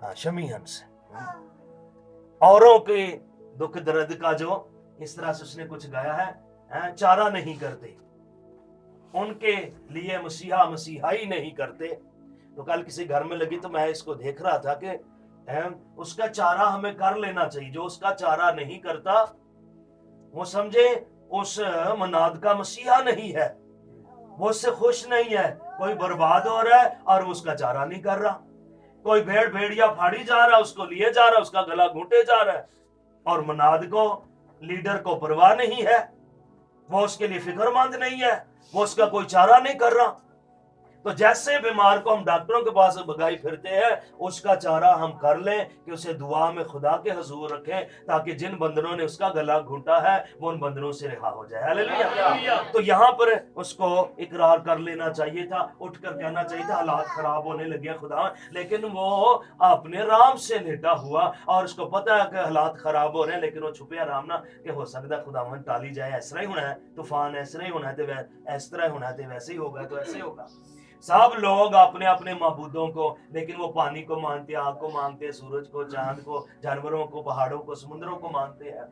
हाँ शमी हंस, औरों के दुख दर्द का जो इस तरह से उसने कुछ गाया है, चारा नहीं करते, उनके लिए मसीहाई नहीं करते। तो कल किसी घर में लगी तो मैं इसको देख रहा था कि उसका चारा हमें कर लेना चाहिए। जो उसका चारा नहीं करता वो समझे उस मनाद का मसीहा नहीं है, वो उससे खुश नहीं है। कोई बर्बाद हो रहा है और उसका चारा नहीं कर रहा, कोई भेड़िया फाड़ी जा रहा है, उसको लिए जा रहा है, उसका गला घूंटे जा रहा है, और मनाद को, लीडर को परवाह नहीं है, वो उसके लिए फिक्रमंद नहीं है, वो उसका कोई चारा नहीं कर रहा। तो जैसे बीमार को हम डॉक्टरों के पास भगाई फिरते हैं, उसका चारा हम कर लें कि उसे दुआ में खुदा के हुजूर रखें, ताकि जिन बंदरों ने उसका गला घूंटा है वो उन बंदरों से रिहा हो जाए। हालेलुया। तो यहाँ पर उसको इकरार कर लेना चाहिए था, उठकर कहना चाहिए था हालात खराब होने लगे खुदा, लेकिन वो अपने आराम से लेटा हुआ और उसको पता है कि हालात खराब हो रहे हैं, लेकिन वो छुपे आराम ना कि हो सकता है खुदावन टाली जाए, ऐसा ही होना है, तूफान ऐसा ही होना है, तो इस तरह होना है, तो वैसे ही होगा, तो ऐसे होगा। सब लोग अपने अपने माबूदों को, लेकिन वो पानी को मानते, आग को मानते, सूरज को, चांद को, जानवरों को, पहाड़ों को, समुद्रों को मानते हैं।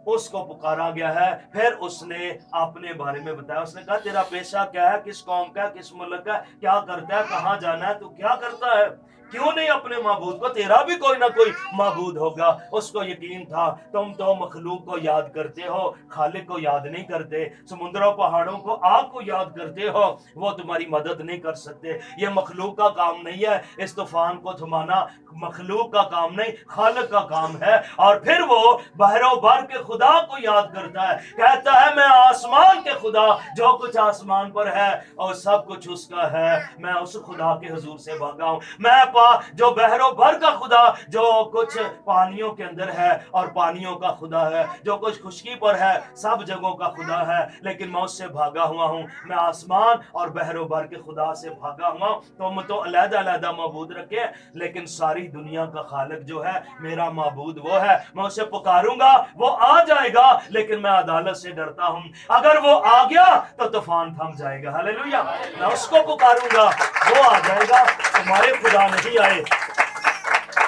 उसको पुकारा गया है। फिर उसने अपने बारे में बताया, उसने कहा तेरा पेशा क्या है, किस कौम का, किस मुल्क का, क्या करता है, कहाँ जाना है, तू क्या करता है, क्यों नहीं अपने माबूद को, तेरा भी कोई ना कोई माबूद होगा। उसको यकीन था तुम तो मखलूक को याद करते हो, खालिक को याद नहीं करते, समुद्रों पहाड़ों को, आग को याद करते हो, वो तुम्हारी मदद नहीं कर सकते। ये मखलूक का काम नहीं है, इस तूफान को थमाना मखलूक का काम नहीं, खालिक का काम है। और फिर वो बहरों भर के खुदा को याद करता है, कहता है मैं आसमान के खुदा, जो कुछ आसमान पर है और सब कुछ उसका है, मैं उस खुदा के हुजूर से भागा हूं। मैं जो बहरों भर का खुदा, जो कुछ पानियों के अंदर है और पानियों का खुदा है, जो कुछ खुशकी पर है, सब जगहों का खुदा है, लेकिन मैं उससे भागा हुआ हूं। मैं आसमान और बहरों भर के खुदा से भागा हुआ। तुम तो अलग-अलग माबूद रखे, लेकिन सारी दुनिया का खालिक जो है मेरा माबूद वो है। मैं उसे पुकारूंगा, वो आ जाएगा, लेकिन मैं अदालत से डरता हूं। अगर वो आ गया तो तूफान थम जाएगा। हालेलुया। मैं उसको पुकारूंगा, वो आ जाएगा, तुम्हारे खुदा नहीं आए।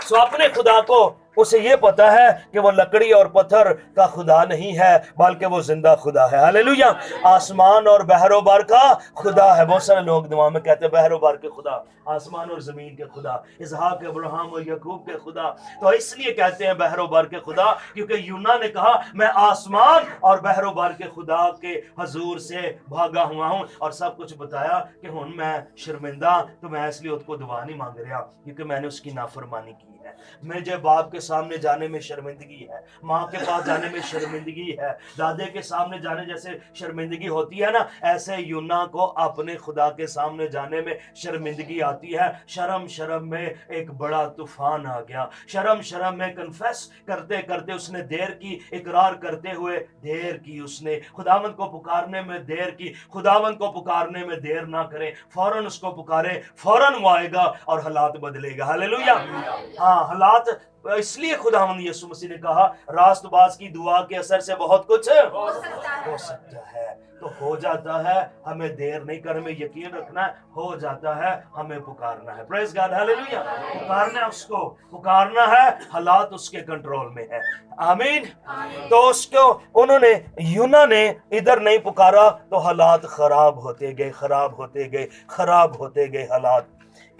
सो अपने खुदा को उसे ये पता है कि वो लकड़ी और पत्थर का खुदा नहीं है, बल्कि वो जिंदा खुदा है। हालेलुया। आसमान और बहरो बार का खुदा है। बहुत सारे लोग दुआ में कहते हैं बहरो बार के खुदा, आसमान और जमीन के खुदा, इसहाक अब्राहम और यकूब के खुदा। तो इसलिए कहते हैं बहरो बार के खुदा क्योंकि यूना ने कहा मैं आसमान और बहरो बार के खुदा के हजूर से भागा हुआ हूं और सब कुछ बताया कि हुन मैं शर्मिंदा, तो मैं इसलिए उसको दुआ नहीं मांग रहा क्योंकि मैंने उसकी नाफरमानी की है। मुझे बाप के सामने जाने में शर्मिंदगी है, माँ के पास जाने में शर्मिंदगी है, दादे के सामने जाने जैसे शर्मिंदगी होती है ना, ऐसे यूना को अपने खुदा के सामने जाने में शर्मिंदगी आती है। शर्म शर्म में एक बड़ा तूफान आ गया। शर्म शर्म में कन्फेस करते करते उसने देर की, इकरार करते हुए देर की, उसने खुदावंद को पुकारने में देर की। खुदावंद को पुकारने में देर ना करें, फौरन उसको पुकारे, फौरन वो आएगा और हालात बदलेगा। हालेलुया। हाँ, हालात इसलिए खुदावंद यीशु मसीह ने कहा रास्तबाज की दुआ के असर से बहुत कुछ हो सकता है। तो हो जाता है, हमें देर नहीं करने में यकीन रखना है, हो जाता है, हमें पुकारना है। Praise God, hallelujah. पुकारना है उसको, पुकारना है, हालात उसके कंट्रोल में है। आमीन। तो उसको उन्होंने यूना ने इधर नहीं पुकारा तो हालात खराब होते गए, खराब होते गए, खराब होते गए हालात।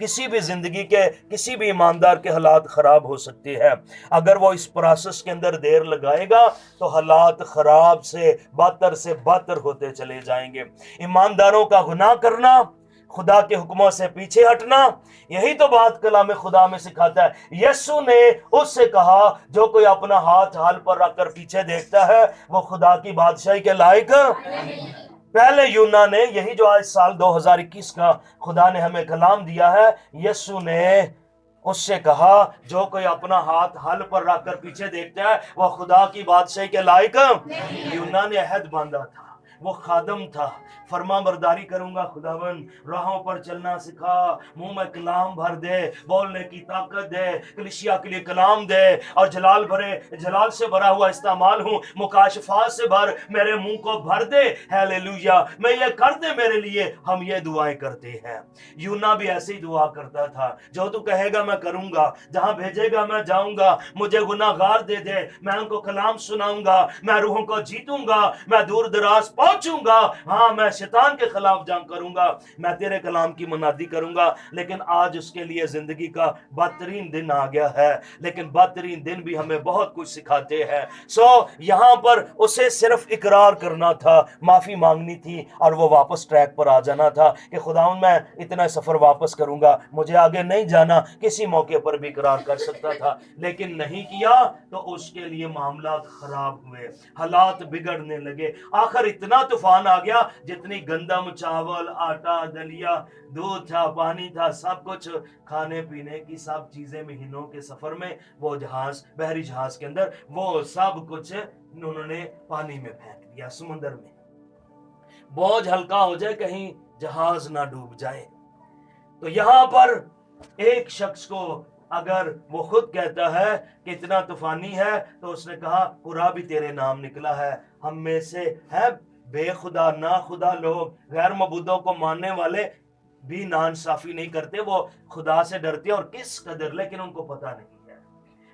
किसी भी जिंदगी के, किसी भी ईमानदार के हालात खराब हो सकते हैं। अगर वो इस प्रोसेस के अंदर देर लगाएगा तो हालात खराब से बदतर होते चले जाएंगे। ईमानदारों का गुनाह करना, खुदा के हुक्मों से पीछे हटना, यही तो बात कलाम खुदा में सिखाता है। यीशु ने उससे कहा जो कोई अपना हाथ हाल पर रखकर पीछे देखता है वो खुदा की बादशाही के लायक। पहले यूना ने, यही जो आज साल 2021 का खुदा ने हमें कलाम दिया है, यीशु ने उससे कहा जो कोई अपना हाथ हल पर रखकर पीछे देखता है वो खुदा की बादशाही के लायक। यूना ने अहद बांधा था, वो खादम था, फरमा बरदारी करूंगा खुदावन, राहों पर चलना सिखा, मुंह में कलाम भर दे, बोलने की ताकत दे, कलीसिया के लिए कलाम दे, और जलाल से भरा हुआ इस्तेमाल हूं, मुकाशफा से भर, मेरे मुंह को भर दे। हालेलुया। मैं ये कर दे मेरे लिए, हम ये दुआएं करते हैं। यूना भी ऐसे ही दुआ करता था, जो तू कहेगा मैं करूंगा, जहां भेजेगा मैं जाऊंगा, मुझे गुनाहगार दे दे, मैं उनको कलाम सुनाऊंगा, मैं रूहों को जीतूंगा, मैं दूर दराज पहुंचूंगा, हाँ मैं शैतान के खिलाफ जंग करूंगा, मैं तेरे कलाम की मुनादी करूंगा। लेकिन आज उसके लिए जिंदगी का बदतरीन दिन आ गया है, लेकिन बदतरीन दिन भी हमें बहुत कुछ सिखाते हैं। यहाँ पर उसे सिर्फ इकरार करना था, माफी मांगनी थी और वो वापस ट्रैक पर आ जाना था कि खुदावन मैं इतना सफर वापस करूंगा, मुझे आगे नहीं जाना। किसी मौके पर भी इकरार कर सकता था, लेकिन नहीं किया तो उसके लिए मामला खराब हुए, हालात बिगड़ने लगे। आखिर इतना तूफान आ गया, जितनी गंदम, चावल, आटा, दलिया, दूध था, पानी था, सब कुछ खाने पीने की सब चीजें महीनों के सफर में वो जहाज, बहरी जहाज के अंदर, वो सब कुछ उन्होंने पानी में फेंक दिया, समुद्र में। बोझ हल्का हो जाए, कहीं जहाज ना डूब जाए। तो यहाँ पर एक शख्स को, अगर वो खुद कहता है कि इतना तूफानी है, तो उसने कहा खुदा भी तेरे नाम निकला है, हम में से है बेखुदा ना खुदा लोग, गैर मबूदों को मानने वाले भी नाइंसाफी नहीं करते, वो खुदा से डरते और किस कदर, लेकिन उनको पता नहीं है,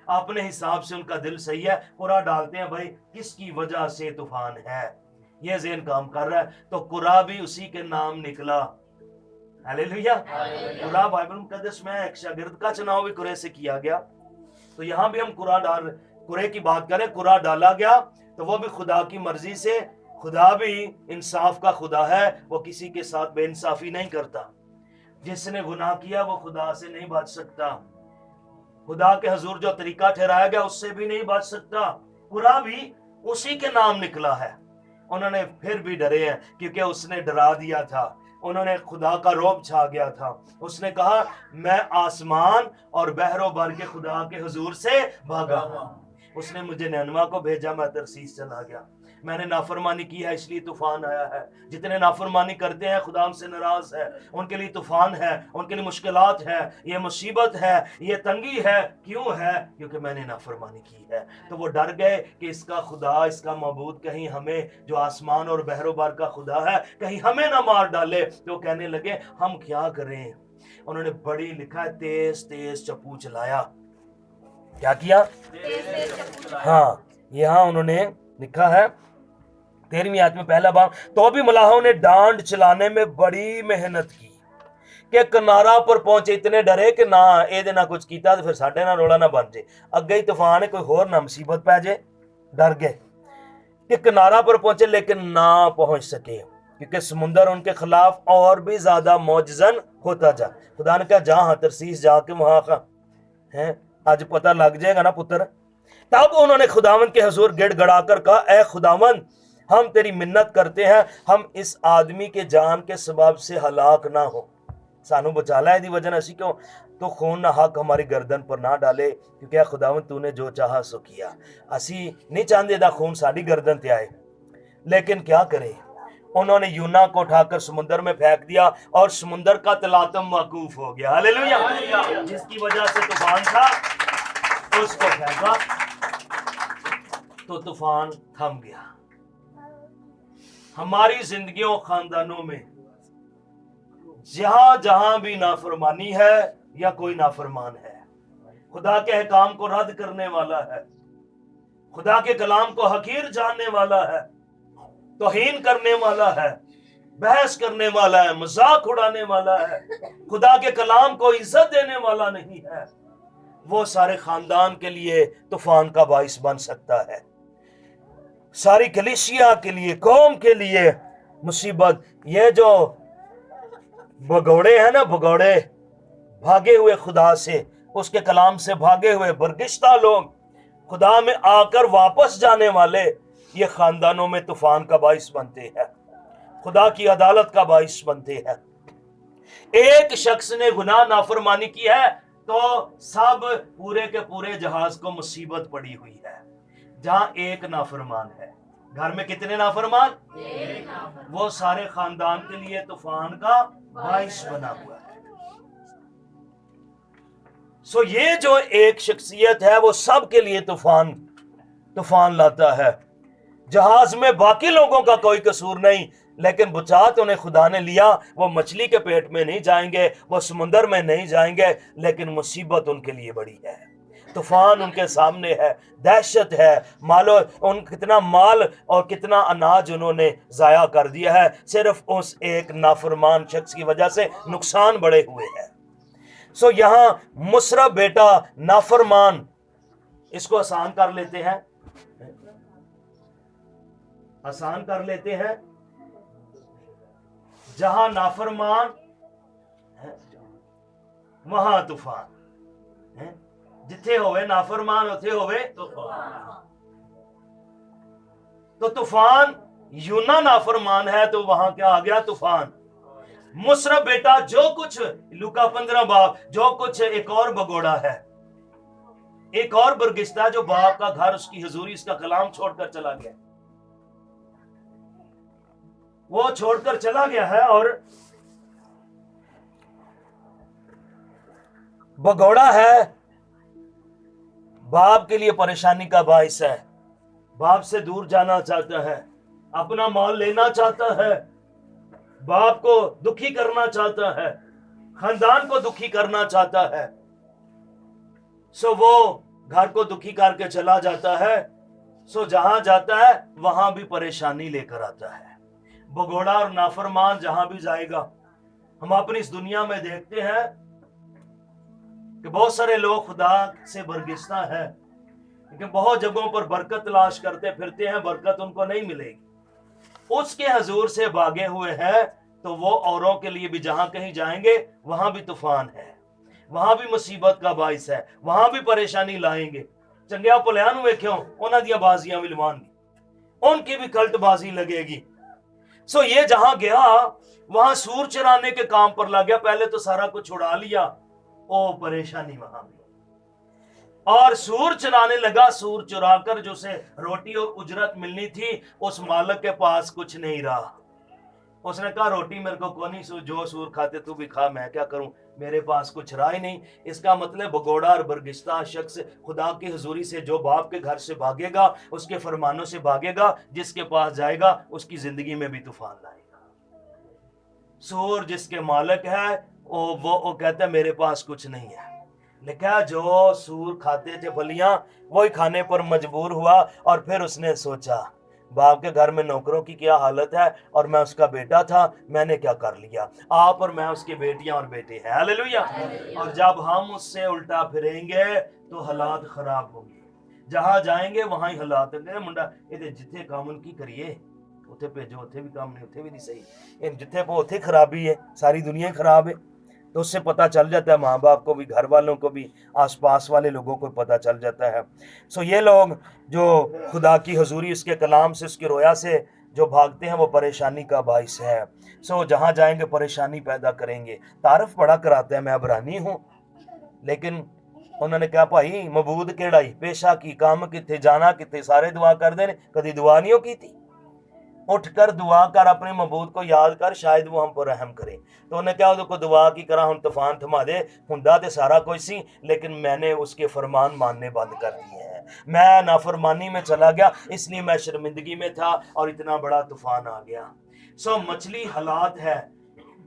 अपने हिसाब से उनका दिल सही है, पूरा डालते हैं भाई किसकी वजह से तूफान है, ये ज़हन काम कर रहा है। तो कुरा भी उसी के नाम निकला। हालेलुया। कुरा बाइबल मुकद्दस में एक शागिर्द का चुनाव भी कुरे से किया गया, तो यहाँ भी हम कुरे की बात करें, कुरा डाला गया, तो वो भी खुदा की मर्जी से। खुदा भी इंसाफ का खुदा है, वो किसी के साथ बेइंसाफी नहीं करता। जिसने गुनाह किया वो खुदा से नहीं बच सकता, खुदा के हजूर जो तरीका ठहराया गया उससे भी नहीं बच सकता। कुरा भी उसी के नाम निकला है। उन्होंने फिर भी डरे हैं, क्योंकि उसने डरा दिया था, उन्होंने खुदा का रौब छा गया था। उसने कहा मैं आसमान और बहरो बर के खुदा के हुजूर से भागा, उसने मुझे नैनवा को भेजा, मैं तरसीस चला गया, मैंने नाफरमानी की है इसलिए तूफान आया है। जितने नाफरमानी करते हैं खुदा से नाराज है, उनके लिए तूफान है, उनके लिए मुश्किलात है, ये मुसीबत है, ये तंगी है। क्यों है? क्योंकि मैंने नाफरमानी की है। तो वो डर गए कि इसका खुदा, इसका मबूद कहीं हमें, जो आसमान और बहरो बार का खुदा है, कहीं हमें ना मार डाले। तो कहने लगे हम क्या करें। उन्होंने बड़ी लिखा है, तेज तेज चप्पू चलाया, क्या किया? हाँ, यहाँ उन्होंने लिखा है 13वीं आयत में पहला बाब, तो भी मलाहों ने डांड चलाने में बड़ी मेहनत की कि किनारा पर पहुंचे, इतने डरे कि ना ये ना कुछ किया तो फिर साडे ना रोला ना बन जाए, अगे ही तूफान है, कोई होर ना मुसीबत पै जाए, डर गए कि किनारा पर पहुंचे लेकिन ना पहुंच सके, क्योंकि समुंदर उनके खिलाफ और भी ज्यादा मौजजन होता जा। खुदा ने कहा जहां तरसीस जाके वहां है, आज पता लग जाएगा ना पुत्र। तब उन्होंने खुदावंद के हुजूर गिड़गड़ा कर कहा, ए खुदावंद, हम तेरी मिन्नत करते हैं, हम इस आदमी के जान के सबब से हलाक ना हो, सानू बचा ला दी वजह असी क्यों, तो खून ना हक हमारी गर्दन पर ना डाले, क्योंकि खुदावंद तूने जो चाहा सो किया। असी नहीं चाहते दा खून साड़ी गर्दन ते आए, लेकिन क्या करें, उन्होंने यूना को उठाकर समुद्र में फेंक दिया और समुद्र का तलातम मौकूफ हो गया। हालेलुया। जिसकी वजह से तूफान था उसको फेंका तो तूफान थम गया। हमारी जिंदगियों खानदानों में जहां जहां भी नाफरमानी है या कोई नाफरमान है, खुदा के अहकाम को रद्द करने वाला है, खुदा के कलाम को हकीर जानने वाला है, तौहीन करने वाला है, बहस करने वाला है, मजाक उड़ाने वाला है, खुदा के कलाम को इज्जत देने वाला नहीं है, वो सारे खानदान के लिए तूफान का बाइस बन सकता है। सारी कलीसिया के लिए, कौम के लिए मुसीबत। ये जो भगौड़े हैं ना, भगौड़े भागे हुए खुदा से, उसके कलाम से भागे हुए बरगिश्ता लोग, खुदा में आकर वापस जाने वाले, ये खानदानों में तूफान का बाइस बनते हैं, खुदा की अदालत का बाइस बनते हैं। एक शख्स ने गुनाह नाफरमानी की है तो सब पूरे के पूरे जहाज को मुसीबत पड़ी हुई है। जहां एक नाफरमान है, घर में कितने नाफरमान? वो सारे खानदान के लिए तूफान का बाइस बना हुआ है। सो ये जो एक शख्सियत है वो सब के लिए तूफान लाता है। जहाज में बाकी लोगों का कोई कसूर नहीं, लेकिन बचा तो उन्हें खुदा ने लिया। वो मछली के पेट में नहीं जाएंगे, वो समुंदर में नहीं जाएंगे, लेकिन मुसीबत उनके लिए बड़ी है। तूफान उनके सामने है, दहशत है, मालो उन कितना माल और कितना अनाज उन्होंने जाया कर दिया है, सिर्फ उस एक नाफरमान शख्स की वजह से नुकसान बड़े हुए हैं। सो यहां मुसरफ बेटा नाफरमान, इसको आसान कर लेते हैं, जहां नाफरमान वहां तूफान, जिथे होवे नाफरमान उथे होवे तो तूफान। यूना नाफरमान है तो वहां क्या आ गया? तूफान। मुसरफ बेटा जो कुछ, लूका 15 बाब, जो कुछ एक और भगोड़ा है, एक और बरगिस्ता जो बाप का घर, उसकी हजूरी, इसका कलाम छोड़कर चला गया, वो छोड़कर चला गया है। और भगोड़ा है, बाप के लिए परेशानी का बाइस है, बाप से दूर जाना चाहता है, अपना माल लेना चाहता है, बाप को दुखी करना चाहता है, खानदान को दुखी करना चाहता है। सो वो घर को दुखी करके चला जाता है। सो जहां जाता है वहां भी परेशानी लेकर आता है। भगोड़ा और नाफरमान जहां भी जाएगा, हम अपनी इस दुनिया में देखते हैं कि बहुत सारे लोग खुदा से बरगिस्ता है, लेकिन बहुत जगहों पर बरकत तलाश करते फिरते हैं, बरकत उनको नहीं मिलेगी। उसके हजूर से भागे हुए हैं तो वो औरों के लिए भी जहां कहीं जाएंगे वहां भी तूफान है, वहां भी मुसीबत का बाइस है, वहां भी परेशानी लाएंगे। चंगिया भलियां नूं वेखियो, उन्हां दियां बाजियां भी लवाणगे, उनकी भी कल्टबाजी लगेगी। सो ये जहां गया वहां सूर चराने के काम पर लग गया। पहले तो सारा कुछ उड़ा लिया, ओ परेशानी वहां भी, और सूर चराने लगा। सूर चुराकर जो से रोटी और उजरत मिलनी थी, उस मालिक के पास कुछ नहीं रहा। उसने कहा रोटी मेरे को कौन ही, जो सूर खाते तू भी खा, मैं क्या करूं, मेरे पास कुछ रहा ही नहीं। इसका मतलब भगोड़ा और बरगिस्ता शख्स खुदा की हजूरी से जो बाप के घर से भागेगा, उसके फरमानों से भागेगा, जिसके पास जाएगा उसकी जिंदगी में भी तूफान लाएगा। सूर जिसके मालिक है वो कहता है मेरे पास कुछ नहीं है, लिखा है, जो सूर खाते थे फलियां वही खाने पर मजबूर हुआ। और फिर उसने सोचा, बाप के घर में नौकरों की क्या हालत है, और मैं उसका बेटा था, मैंने क्या कर लिया। आप और मैं उसकी बेटियां और बेटे हैं। हालेलुया। और जब हम उससे उल्टा फिरेंगे तो हालात खराब होंगे। जहां जाएंगे वहां ही हालात होंगे। मुंडा ये जिथे काम उनकी करिए उथे भेजो, उथे भी काम नहीं, उथे भी नहीं सही, जिथे पो उथे खराबी है, सारी दुनिया ही खराब है। तो उससे पता चल जाता है, माँ बाप को भी, घर वालों को भी, आसपास वाले लोगों को पता चल जाता है। सो ये लोग जो खुदा की हजूरी, उसके कलाम से, उसकी रोया से जो भागते हैं, वो परेशानी का बाइस है। सो जहाँ जाएंगे परेशानी पैदा करेंगे। तारफ बड़ा कराता है, मैं अबरानी हूँ, लेकिन उन्होंने कहा, भाई मबूद केड़ाई पेशा की काम किथे जाना किथे, सारे दुआ कर दे, कभी दुआ नहीं हो की थी। उठ कर दुआ कर, अपने मबूद को याद कर, शायद वो हम पर रहम करे। तो उन्हें क्या, उसको दुआ की करा हम तूफान थमा दे, हुंदा ते सारा कोई सी, लेकिन मैंने उसके फरमान मानने बंद कर दिए हैं, मैं नाफरमानी में चला गया, इसलिए मैं शर्मिंदगी में था और इतना बड़ा तूफान आ गया। सो मछली हालात है,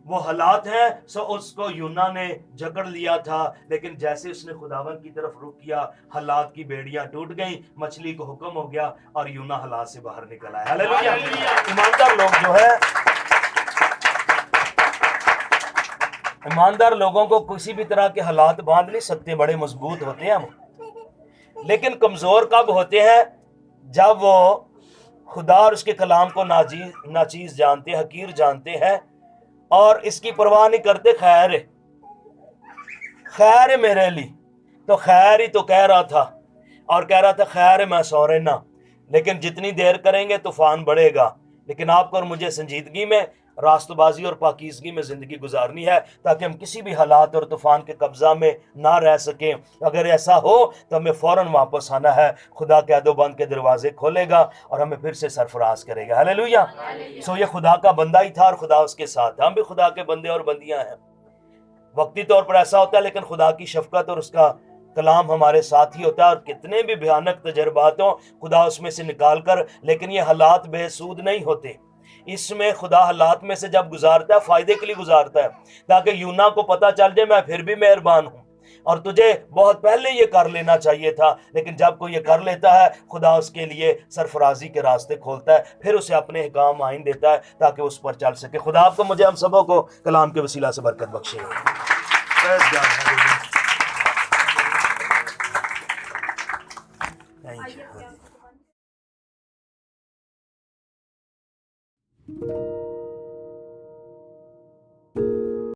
वो हालात है। सो उसको यूना ने जकड़ लिया था, लेकिन जैसे उसने खुदावन की तरफ रुख किया, हालात की बेड़ियां टूट गई, मछली को हुक्म हो गया और यूना हालात से बाहर निकल आया। हालेलुया। ईमानदार लोग जो है, ईमानदार लोगों को किसी भी तरह के हालात बांध नहीं सकते, बड़े मजबूत होते हैं वो। लेकिन कमजोर कब होते हैं, जब वो खुदा और उसके कलाम को नाचीज जानते, हकीर जानते हैं और इसकी परवाह नहीं करते। खैर खैर मेरे लिए, तो खैर ही तो कह रहा था, और कह रहा था खैर मैं सो रहना, लेकिन जितनी देर करेंगे तूफान बढ़ेगा। लेकिन आपको और मुझे संजीदगी में, रास्तबाजी और पाकीज़गी में ज़िंदगी गुजारनी है, ताकि हम किसी भी हालात और तूफान के कब्जा में ना रह सकें। अगर ऐसा हो तो हमें फ़ौरन वापस आना है। खुदा कैदो बंद के दरवाजे खोलेगा और हमें फिर से सरफराज करेगा। हालेलुया। सो ये खुदा का बंदा ही था और खुदा उसके साथ। हम भी खुदा के बंदे और बंदियां हैं। वक्ती तौर पर ऐसा होता है, लेकिन खुदा की शफकत और उसका कलाम हमारे साथ ही होता है। और कितने भी भयानक तजर्बात हों, खुदा उसमें से निकाल कर, लेकिन ये हालात बेसूद नहीं होते। इसमें खुदा हालात में से जब गुजारता है, फायदे के लिए गुजारता है, ताकि यूना को पता चल जाए मैं फिर भी मेहरबान हूँ और तुझे बहुत पहले ये कर लेना चाहिए था। लेकिन जब कोई ये कर लेता है, खुदा उसके लिए सरफराजी के रास्ते खोलता है, फिर उसे अपने काम आइन देता है ताकि उस पर चल सके। खुदा आपको, मुझे, हम सबों को कलाम के वसीला से बरकत बख्शे। Thank you.